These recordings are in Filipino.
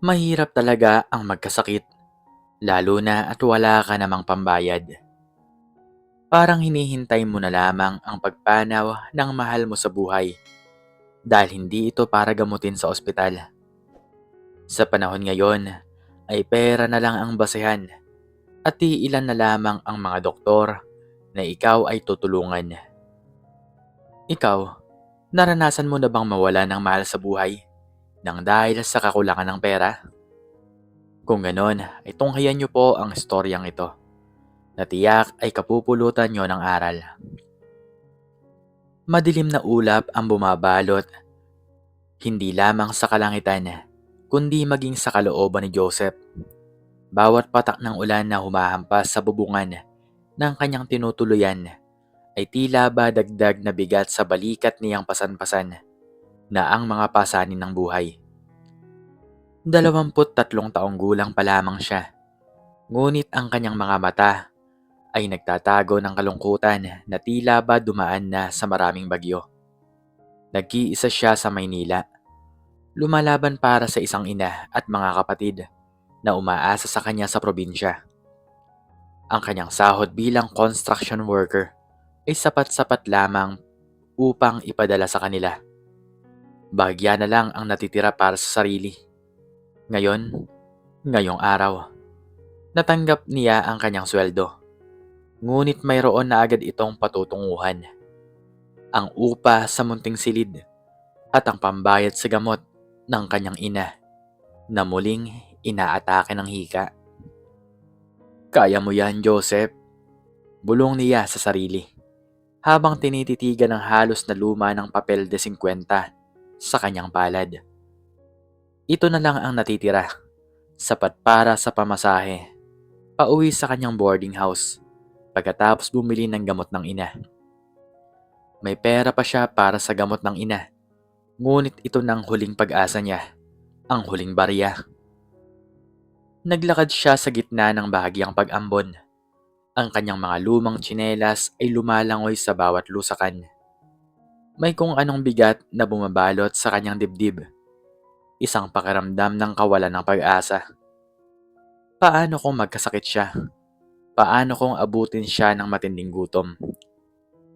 Mahirap talaga ang magkasakit, lalo na at wala ka namang pambayad. Parang hinihintay mo na lamang ang pagpanaw ng mahal mo sa buhay dahil hindi ito para gamutin sa ospital. Sa panahon ngayon, ay pera na lang ang basehan at iilan na lamang ang mga doktor na ikaw ay tutulungan. Ikaw, naranasan mo na bang mawala ng mahal sa buhay nang dahil sa kakulangan ng pera? Kung ganon, ay tunghayan niyo po ang istoryang ito na tiyak ay kapupulutan niyo ng aral. Madilim na ulap ang bumabalot, hindi lamang sa kalangitan, kundi maging sa kalooban ni Joseph. Bawat patak ng ulan na humahampas sa bubungan ng kanyang tinutuluyan ay tila ba dagdag na bigat sa balikat niyang pasan-pasan na ang mga pasanin ng buhay. 23 taong gulang pa lamang siya, ngunit ang kanyang mga mata ay nagtatago ng kalungkutan na tila ba dumaan na sa maraming bagyo. Nag-iisa siya sa Maynila, lumalaban para sa isang ina at mga kapatid na umaasa sa kanya sa probinsya. Ang kanyang sahod bilang construction worker ay sapat-sapat lamang upang ipadala sa kanila. Bahagya na lang ang natitira para sa sarili. Ngayong araw, natanggap niya ang kanyang sweldo. Ngunit mayroon na agad itong patutunguhan. Ang upa sa munting silid at ang pambayad sa gamot ng kanyang ina na muling inaatake ng hika. Kaya mo yan, Joseph, bulong niya sa sarili habang tinititigan ng halos na luma ng papel de 50 sa kanyang palad. Ito na lang ang natitira, sapat para sa pamasahe, pauwi sa kanyang boarding house pagkatapos bumili ng gamot ng ina. May pera pa siya para sa gamot ng ina, ngunit ito nang huling pag-asa niya, ang huling barya. Naglakad siya sa gitna ng bahagyang pag-ambon. Ang kanyang mga lumang tsinelas ay lumalangoy sa bawat lusakan. May kung anong bigat na bumabalot sa kanyang dibdib. Isang pakiramdam ng kawalan ng pag-asa. Paano kung magkasakit siya? Paano kung abutin siya ng matinding gutom?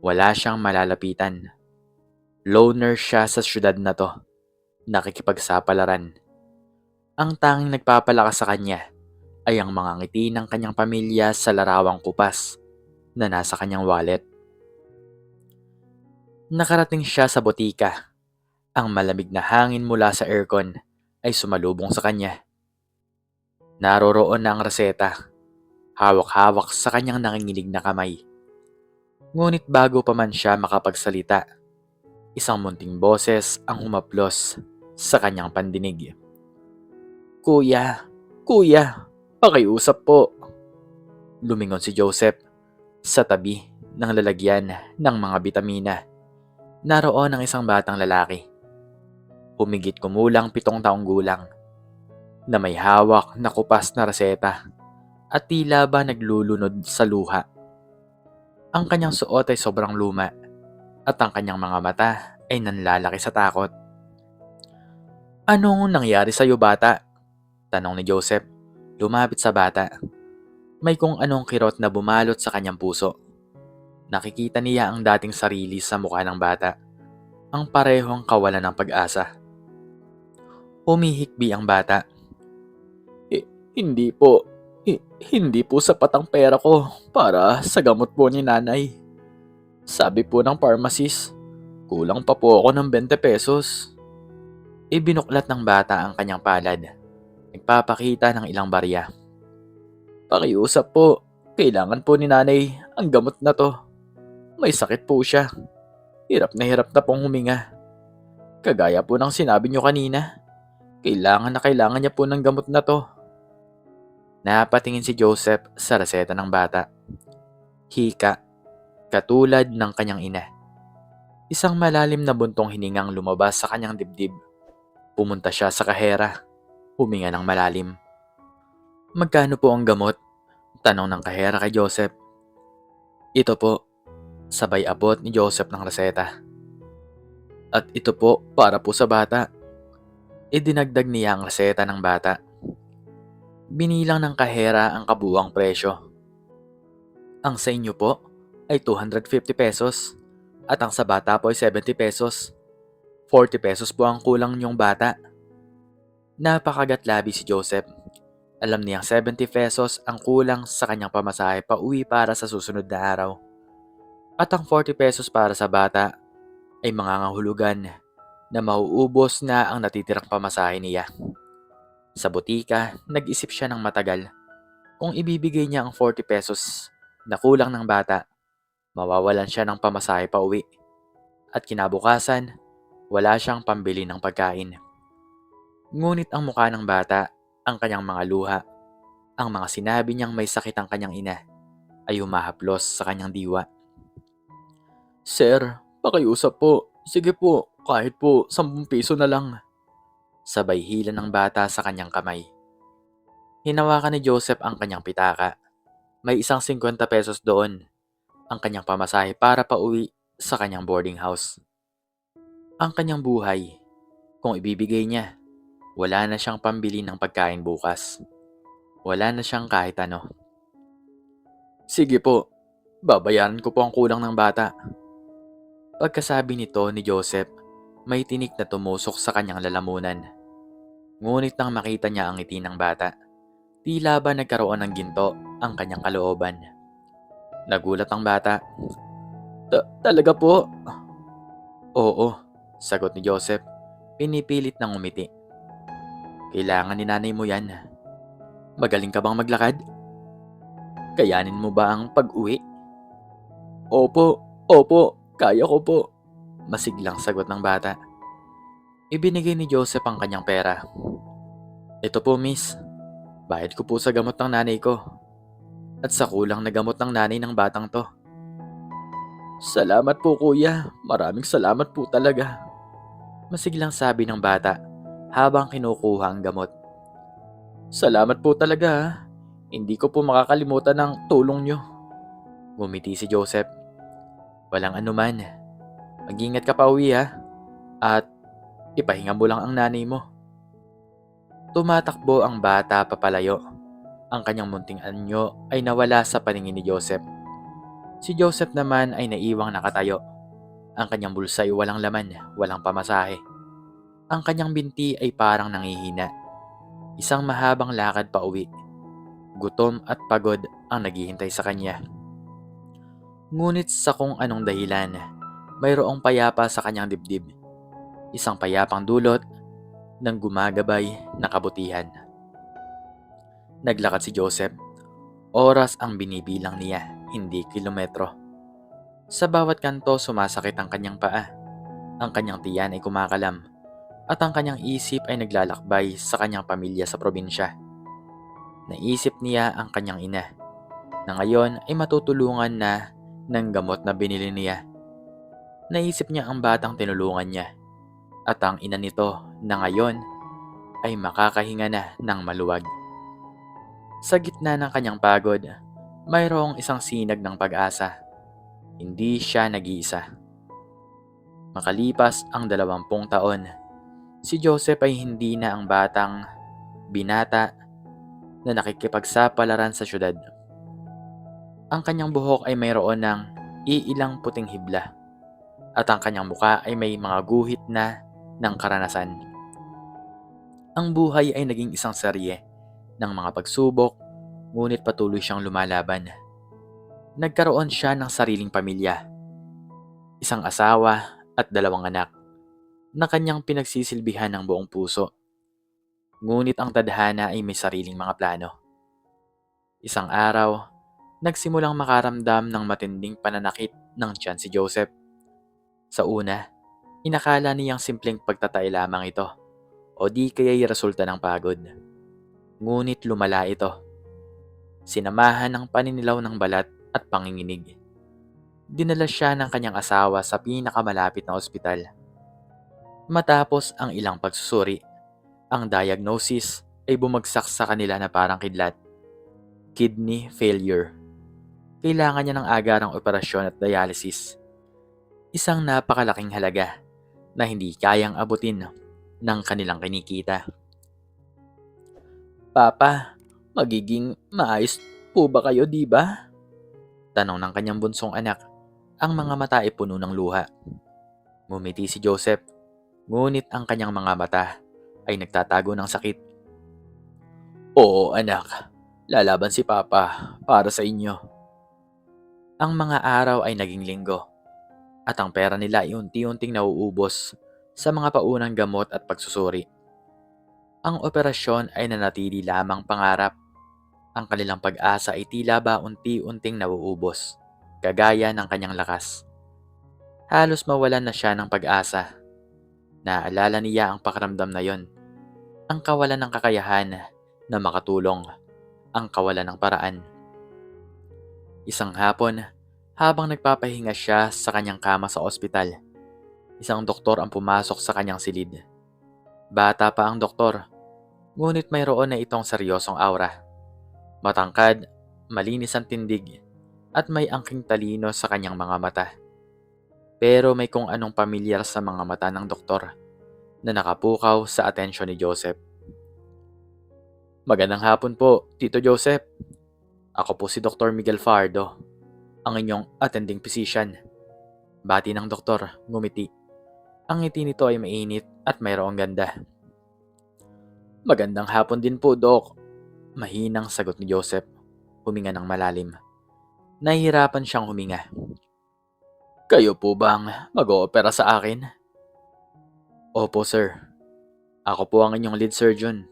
Wala siyang malalapitan. Loner siya sa syudad na to, nakikipagsapalaran. Ang tanging nagpapalakas sa kanya ay ang mga ngiti ng kanyang pamilya sa larawang kupas na nasa kanyang wallet. Nakarating siya sa botika. Ang malamig na hangin mula sa aircon ay sumalubong sa kanya. Naroroon na ang reseta, hawak-hawak sa kanyang nanginginig na kamay. Ngunit bago pa man siya makapagsalita, isang munting boses ang humaplos sa kanyang pandinig. Kuya, kuya, pakiusap po. Lumingon si Joseph sa tabi ng lalagyan ng mga bitamina. Naroon ang isang batang lalaki. Humigit kumulang 7 taong gulang na may hawak na kupas na reseta at tila ba naglulunod sa luha. Ang kanyang suot ay sobrang luma at ang kanyang mga mata ay nanlalaki sa takot. Anong nangyari sa'yo, bata? Tanong ni Joseph, lumapit sa bata. May kung anong kirot na bumalot sa kanyang puso. Nakikita niya ang dating sarili sa mukha ng bata, ang parehong kawalan ng pag-asa. Humihikbi ang bata. Hindi po. Hindi po sapat ang pera ko para sa gamot po ni nanay. Sabi po ng pharmacist, kulang pa po ako ng 20 pesos. Ibinuklat ng bata ang kanyang palad. Nagpapakita ng ilang barya. Pakiusap po, kailangan po ni nanay ang gamot na to. May sakit po siya. Hirap na pong huminga. Kagaya po ng sinabi niyo kanina, kailangan niya po ng gamot na to. Napatingin si Joseph sa reseta ng bata. Hika, katulad ng kanyang ina. Isang malalim na buntong hiningang lumabas sa kanyang dibdib. Pumunta siya sa kahera. Huminga ng malalim. Magkano po ang gamot? Tanong ng kahera kay Joseph. Ito po, sabay abot ni Joseph ng reseta. At ito po para po sa bata. Idinagdag niya ang reseta ng bata. Binilang ng kahera ang kabuuang presyo. Ang sa inyo po ay 250 pesos at ang sa bata po ay 70 pesos. 40 pesos po ang kulang niyong bata. Napakagatlabi si Joseph. Alam niyang 70 pesos ang kulang sa kanyang pamasahe pa uwi para sa susunod na araw. At ang 40 pesos para sa bata ay mangangahulugan na mauubos na ang natitirang pamasahe niya. Sa butika, nag-isip siya ng matagal. Kung ibibigay niya ang 40 pesos na kulang ng bata, mawawalan siya ng pamasahe pa uwi. At kinabukasan, wala siyang pambili ng pagkain. Ngunit ang mukha ng bata, ang kanyang mga luha, ang mga sinabi niyang may sakit ang kanyang ina, ay humahaplos sa kanyang diwa. Sir, pakiusap po. Sige po, kahit po 10 piso na lang. Sabay hila ng bata sa kanyang kamay. Hinawakan ni Joseph ang kanyang pitaka. May isang 50 pesos doon, ang kanyang pamasahe para pauwi sa kanyang boarding house. Ang kanyang buhay, kung ibibigay niya, wala na siyang pambili ng pagkain bukas. Wala na siyang kahit ano. Sige po, babayaran ko po ang kulang ng bata. Pagkasabi nito ni Joseph, may tinik na tumusok sa kanyang lalamunan. Ngunit nang makita niya ang ngiti ng bata, tila ba nagkaroon ng ginto ang kanyang kalooban. Nagulat ang bata. Talaga po? Oo, sagot ni Joseph. Pinipilit ng umiti. Kailangan ni nanay mo yan. Magaling ka bang maglakad? Kayanin mo ba ang pag-uwi? Opo, kaya ko po. Masiglang sagot ng bata. Ibinigay ni Joseph ang kanyang pera. Ito po, miss. Bayad ko po sa gamot ng nanay ko. At sa kulang na gamot ng nanay ng batang to. Salamat po kuya. Maraming salamat po talaga. Masiglang sabi ng bata habang kinukuha ang gamot. Salamat po talaga ha. Hindi ko po makakalimutan ng tulong nyo. Ngumiti si Joseph. Walang anuman. Mag-ingat ka pa uwi ha. At ipahinga mo lang ang nanay mo. Tumatakbo ang bata papalayo. Ang kanyang munting anyo ay nawala sa paningin ni Joseph. Si Joseph naman ay naiwang nakatayo. Ang kanyang bulsa ay walang laman, walang pamasahe. Ang kanyang binti ay parang nangihina. Isang mahabang lakad pa uwi. Gutom at pagod ang naghihintay sa kanya. Ngunit sa kung anong dahilan, mayroong payapa sa kanyang dibdib. Isang payapang dulot ng gumagabay na kabutihan. Naglakad si Joseph. Oras ang binibilang niya, hindi kilometro. Sa bawat kanto sumasakit ang kanyang paa. Ang kanyang tiyan ay kumakalam. At ang kanyang isip ay naglalakbay sa kanyang pamilya sa probinsya. Naisip niya ang kanyang ina, na ngayon ay matutulungan na ng gamot na binili niya. Naisip niya ang batang tinulungan niya, at ang ina nito na ngayon ay makakahinga na ng maluwag. Sa gitna ng kanyang pagod, mayroong isang sinag ng pag-asa. Hindi siya nag-iisa. Makalipas ang 20 taon, si Joseph ay hindi na ang batang binata na nakikipagsapalaran sa syudad. Ang kanyang buhok ay mayroon ng iilang puting hibla at ang kanyang muka ay may mga guhit na ng karanasan. Ang buhay ay naging isang serye ng mga pagsubok, ngunit patuloy siyang lumalaban. Nagkaroon siya ng sariling pamilya, isang asawa at 2 anak na kanyang pinagsisilbihan ng buong puso. Ngunit ang tadhana ay may sariling mga plano. Isang araw, nagsimulang makaramdam ng matinding pananakit ng tiyan si Joseph. Sa una, inakala niyang simpleng pagtatay lamang ito o di kaya'y resulta ng pagod. Ngunit lumala ito. Sinamahan ng paninilaw ng balat at panginginig. Dinala siya ng kanyang asawa sa pinakamalapit na ospital. Matapos ang ilang pagsusuri, ang diagnosis ay bumagsak sa kanila na parang kidlat. Kidney failure. Kailangan niya ng agarang operasyon at dialysis. Isang napakalaking halaga na hindi kayang abutin ng kanilang kinikita. Papa, magiging maayos po ba kayo, di ba? Tanong ng kanyang bunsong anak. Ang mga mata ay puno ng luha. Ngumiti si Joseph, ngunit ang kanyang mga mata ay nagtatago ng sakit. Oo anak, lalaban si Papa para sa inyo. Ang mga araw ay naging linggo at ang pera nila ay unti-unting nauubos sa mga paunang gamot at pagsusuri. Ang operasyon ay nanatili lamang pangarap. Ang kanilang pag-asa ay tila ba unti-unting nauubos, kagaya ng kanyang lakas. Halos mawalan na siya ng pag-asa. Naalala niya ang pakiramdam na yon, ang kawalan ng kakayahan na makatulong, ang kawalan ng paraan. Isang hapon, habang nagpapahinga siya sa kanyang kama sa ospital, isang doktor ang pumasok sa kanyang silid. Bata pa ang doktor, ngunit mayroon na itong seryosong aura. Matangkad, malinis ang tindig, at may angking talino sa kanyang mga mata. Pero may kung anong pamilyar sa mga mata ng doktor na nakapukaw sa atensyon ni Joseph. Magandang hapon po, Tito Joseph. Ako po si Dr. Miguel Fardo, ang inyong attending physician. Bati ng doktor, ngumiti. Ang ngiti nito ay mainit at mayroong ganda. Magandang hapon din po, Doc. Mahinang sagot ni Joseph, huminga ng malalim. Nahihirapan siyang huminga. Kayo po bang mag-oopera sa akin? Opo, sir. Ako po ang inyong lead surgeon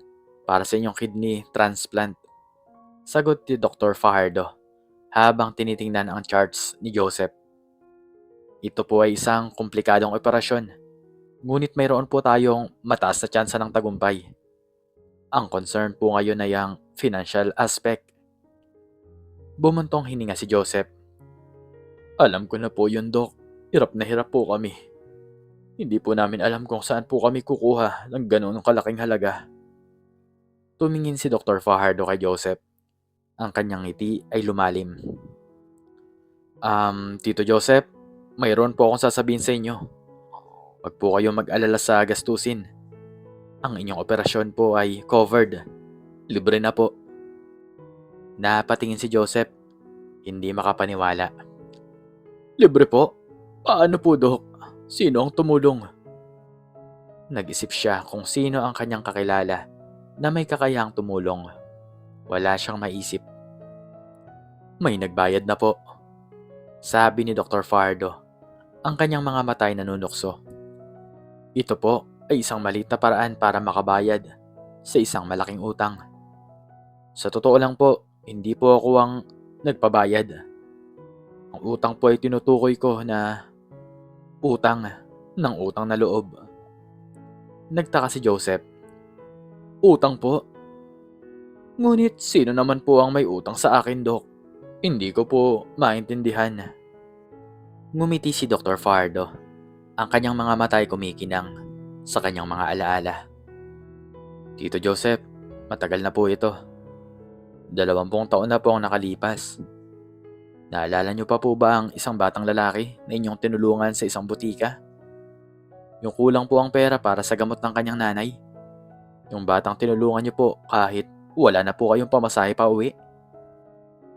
para sa inyong kidney transplant. Sagot ni Dr. Fajardo habang tinitingnan ang charts ni Joseph. Ito po ay isang komplikadong operasyon, ngunit mayroon po tayong mataas na tsansa ng tagumpay. Ang concern po ngayon ay ang financial aspect. Bumuntong hininga si Joseph. Alam ko na po yun, Doc. Hirap na hirap po kami. Hindi po namin alam kung saan po kami kukuha ng gano'ng kalaking halaga. Tumingin si Dr. Fajardo kay Joseph. Ang kanyang ngiti ay lumalim. Tito Joseph, mayroon po akong sasabihin sa inyo. Huwag po kayong mag-alala sa gastusin. Ang inyong operasyon po ay covered. Libre na po. Napatingin si Joseph, hindi makapaniwala. Libre po? Paano po, Doc? Sino ang tumulong? Nag-isip siya kung sino ang kanyang kakilala na may kakayahang tumulong. Wala siyang maisip. May nagbayad na po, sabi ni Dr. Fardo. Ang kanyang mga mata ay nanunukso. Ito po ay isang maliit na paraan para makabayad sa isang malaking utang. Sa totoo lang po, hindi po ako ang nagpabayad. Ang utang po ay tinutukoy ko na utang ng utang na loob. Nagtaka si Joseph. Utang po? Ngunit sino naman po ang may utang sa akin, Doc? Hindi ko po maintindihan. Ngumiti si Dr. Fardo. Ang kanyang mga mata ay kumikinang sa kanyang mga alaala. Tito Joseph, matagal na po ito. 20 taon na po ang nakalipas. Naalala niyo pa po ba ang isang batang lalaki na inyong tinulungan sa isang butika? Yung kulang po ang pera para sa gamot ng kanyang nanay. Yung batang tinulungan niyo po kahit wala na po kayong pamasahe pa uwi.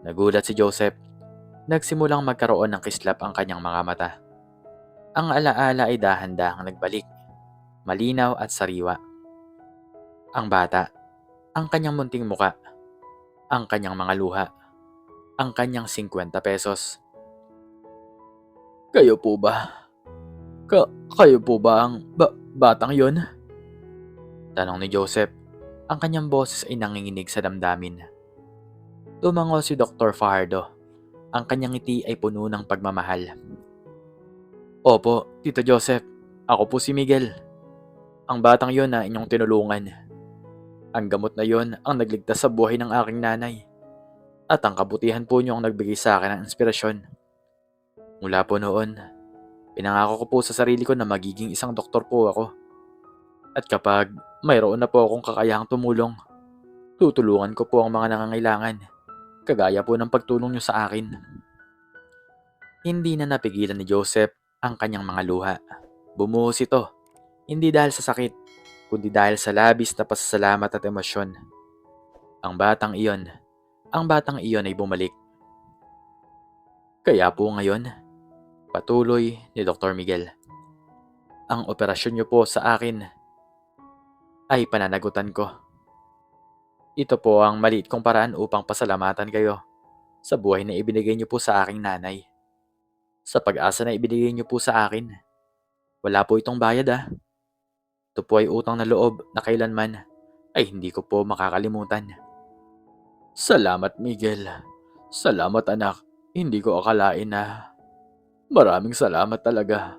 Nagulat si Joseph. Nagsimulang magkaroon ng kislap ang kanyang mga mata. Ang alaala ay dahan-dahang nagbalik. Malinaw at sariwa. Ang bata, ang kanyang munting muka, ang kanyang mga luha, ang kanyang 50 pesos. Kayo po ba? Kayo po ba ang batang yon? Tanong ni Joseph. Ang kanyang boses ay nanginginig sa damdamin. Tumango si Dr. Fajardo. Ang kanyang ngiti ay puno ng pagmamahal. Opo, Tito Joseph. Ako po si Miguel. Ang batang yon na inyong tinulungan. Ang gamot na yon ang nagligtas sa buhay ng aking nanay. At ang kabutihan po niyo ang nagbigay sa akin ng inspirasyon. Mula po noon, pinangako ko po sa sarili ko na magiging isang doktor po ako. At kapag mayroon na po akong kakayahang tumulong, tutulungan ko po ang mga nangangailangan, kagaya po ng pagtulong niyo sa akin. Hindi na napigilan ni Joseph ang kanyang mga luha. Bumuhos ito, hindi dahil sa sakit, kundi dahil sa labis na pasasalamat at emosyon. Ang batang iyon, ang batang iyon ay bumalik. Kaya po ngayon, patuloy ni Dr. Miguel, ang operasyon niyo po sa akin ay pananagutan ko. Ito po ang maliit kong paraan upang pasalamatan kayo sa buhay na ibinigay niyo po sa aking nanay. Sa pag-asa na ibinigay niyo po sa akin. Wala po itong bayad ah. Ito po ay utang na loob na kailanman ay hindi ko po makakalimutan. Salamat Miguel. Salamat anak. Hindi ko akalain na. Maraming salamat talaga.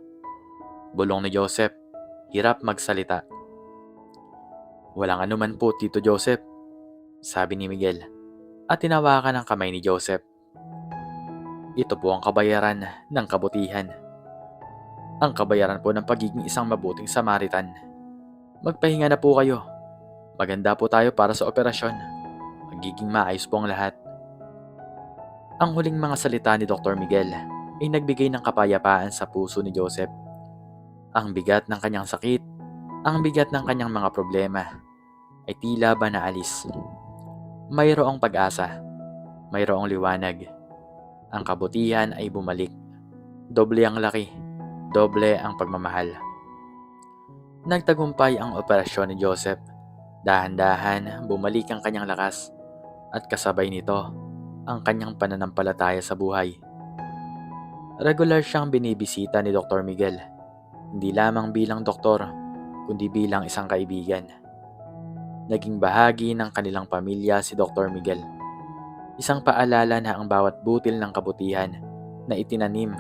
Bulong ni Joseph. Hirap magsalita. Walang anuman po Tito Joseph, sabi ni Miguel at tinawakan ang kamay ni Joseph. Ito po ang kabayaran ng kabutihan. Ang kabayaran po ng pagiging isang mabuting Samaritan. Magpahinga na po kayo. Maganda po tayo para sa operasyon. Magiging maayos po ang lahat. Ang huling mga salita ni Dr. Miguel ay nagbigay ng kapayapaan sa puso ni Joseph. Ang bigat ng kanyang sakit, ang bigat ng kanyang mga problema ay tila ba naalis. Mayroong pag-asa, mayroong liwanag. Ang kabutihan ay bumalik. Doble ang laki, doble ang pagmamahal. Nagtagumpay ang operasyon ni Joseph. Dahan-dahan bumalik ang kanyang lakas at kasabay nito ang kanyang pananampalataya sa buhay. Regular siyang binibisita ni Dr. Miguel, hindi lamang bilang doktor, kundi bilang isang kaibigan. Naging bahagi ng kanilang pamilya si Dr. Miguel. Isang paalala na ang bawat butil ng kabutihan na itinanim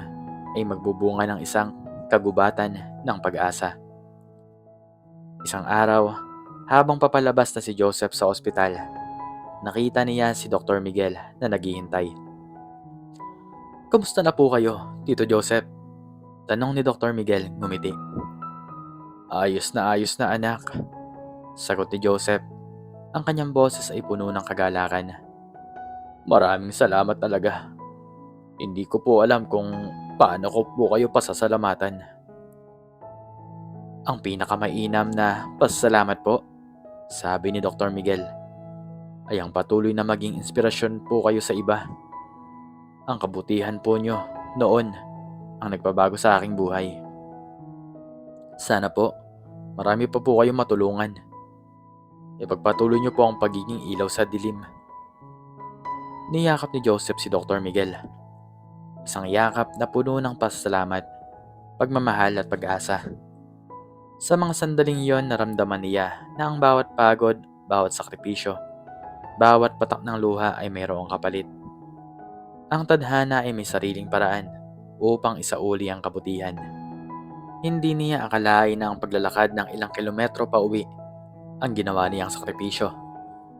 ay magbubunga ng isang kagubatan ng pag-asa. Isang araw, habang papalabas na si Joseph sa ospital, nakita niya si Dr. Miguel na naghihintay. Kumusta na po kayo, Tito Joseph? Tanong ni Dr. Miguel ngumiti. Ayos na anak, sagot ni Joseph. Ang kanyang boses ay puno ng kagalakan. Maraming salamat talaga. Hindi ko po alam kung paano ko po kayo pasasalamatan. Ang pinakamainam na pasasalamat po, sabi ni Dr. Miguel, ay ang patuloy na maging inspirasyon po kayo sa iba. Ang kabutihan po nyo noon ang nagpabago sa aking buhay. Sana po, marami pa po kayong matulungan. Ipagpatuloy nyo po ang pagiging ilaw sa dilim. Niyakap ni Joseph si Dr. Miguel. Isang yakap na puno ng pasasalamat, pagmamahal at pag-asa. Sa mga sandaling iyon, naramdaman niya na ang bawat pagod, bawat sakripisyo, bawat patak ng luha ay mayroong kapalit. Ang tadhana ay may sariling paraan upang isauli ang kabutihan. Hindi niya akalain na ang paglalakad ng ilang kilometro pa uwi, ang ginawa niyang sakripisyo,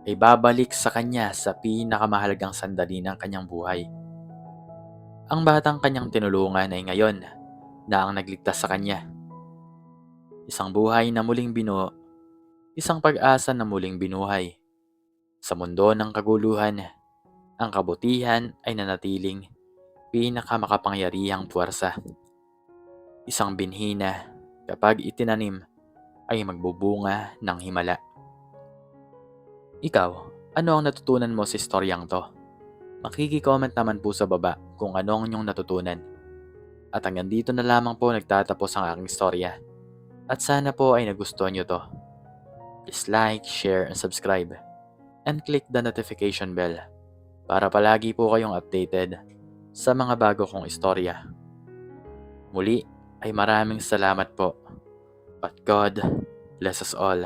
ay babalik sa kanya sa pinakamahalagang sandali ng kanyang buhay. Ang batang kanyang tinulungan ay ngayon na ang nagligtas sa kanya. Isang buhay na muling binuo, isang pag-asa na muling binuhay. Sa mundo ng kaguluhan, ang kabutihan ay nanatiling pinakamakapangyarihang puwersa. Isang binhi na kapag itinanim ay magbubunga ng himala. Ikaw, ano ang natutunan mo sa istoryang to? Makiki-comment naman po sa baba kung ano ang inyong natutunan. At hanggang dito na lamang po nagtatapos ang aking istorya. At sana po ay nagustuhan nyo to. Please like, share, and subscribe. And click the notification bell para palagi po kayong updated sa mga bago kong istorya. Muli ay maraming salamat po. But God bless us all.